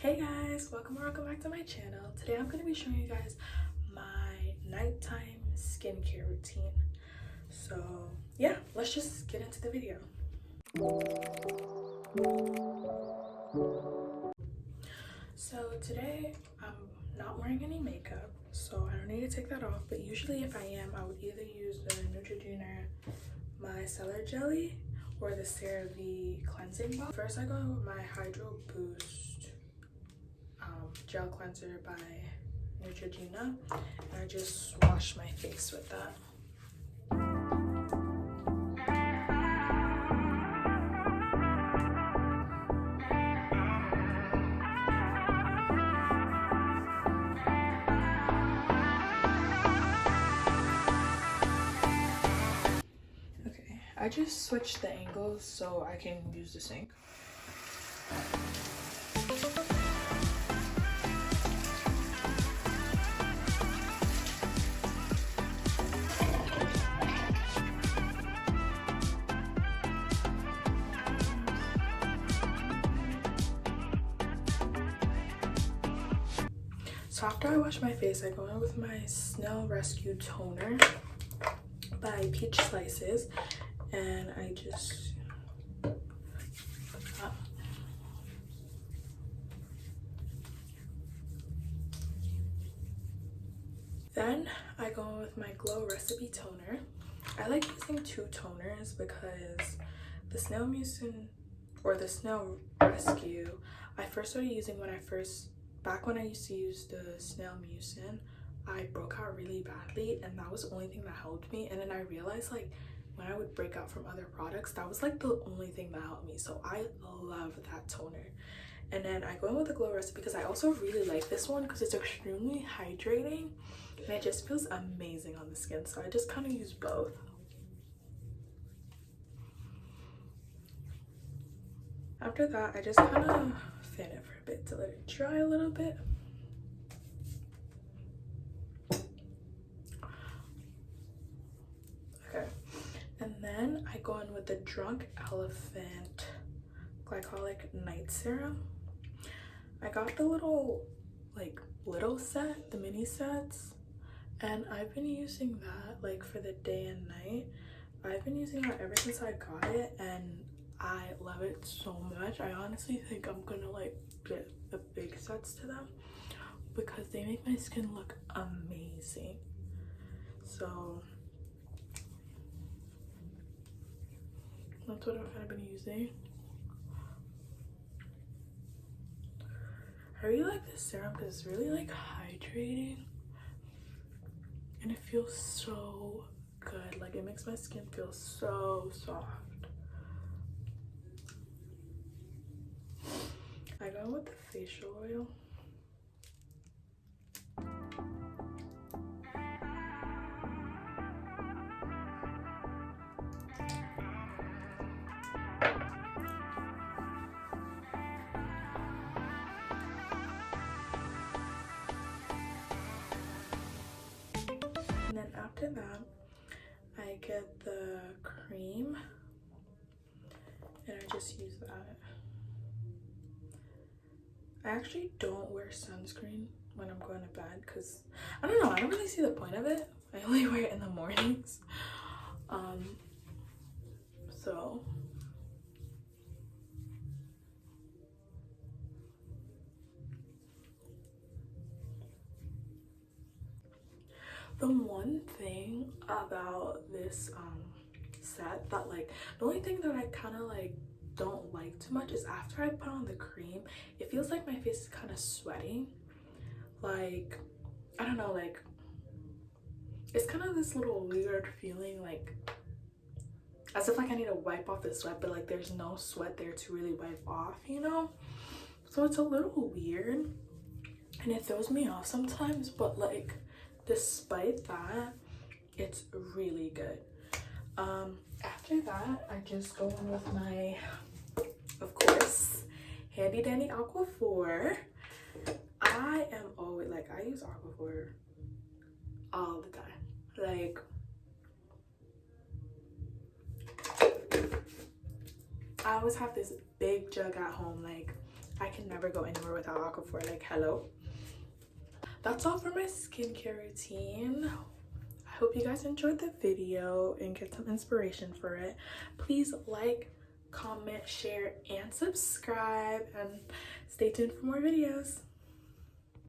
Hey guys, welcome back to my channel. Today I'm going to be showing you guys my nighttime skincare routine. So yeah, let's just get into the video. So today I'm not wearing any makeup, so I don't need to take that off, but usually if I am, I would either use the Neutrogena micellar jelly or the Serum cleansing balm. First I go with my Hydro Boost gel cleanser by Neutrogena, and I just wash my face with that. Okay, I just switched the angles so I can use the sink. So after I wash my face, I go in with my Snail Rescue Toner by Peach Slices, and I just then I go in with my Glow Recipe Toner. I like using two toners because the Snail Mucin or the Snail Rescue I first started using back when I used to use the Snail Mucin. I broke out really badly, and that was the only thing that helped me. And then I realized, like, when I would break out from other products, that was like the only thing that helped me. So I love that toner. And then I go in with the Glow Recipe because I also really like this one because it's extremely hydrating and it just feels amazing on the skin. So I just kind of use both. After that, I just kind of fan it for a bit to let it dry a little bit. Okay, and then I go in with the Drunk Elephant Glycolic Night Serum. I got the little set, the mini sets, and I've been using that like for the day and night. I've been using that ever since I got it, and I love it so much. I honestly think I'm gonna like get the big sets to them because they make my skin look amazing. So that's what I've kind of been using. I really like this serum because it's really like hydrating and it feels so good. Like, it makes my skin feel so soft. I go with the facial oil. And then after that, I get the cream and I just use that. I actually don't wear sunscreen when I'm going to bed because I don't know, I don't really see the point of it. I only wear it in the mornings. So the one thing about this set that the only thing that I kind of don't like too much is after I put on the cream, it feels like my face is kind of sweating. Like, I don't know, like it's kind of this little weird feeling, like as if like I need to wipe off the sweat, but like there's no sweat there to really wipe off, you know? So it's a little weird and it throws me off sometimes, but like despite that, it's really good. After that, I just go in with my, of course, handy dandy Aquaphor. I am always like, I use Aquaphor all the time. Like, I always have this big jug at home. Like, I can never go anywhere without Aquaphor. Like, hello. That's all for my skincare routine. I hope you guys enjoyed the video and get some inspiration for it. Please like, comment, share, and subscribe, and stay tuned for more videos.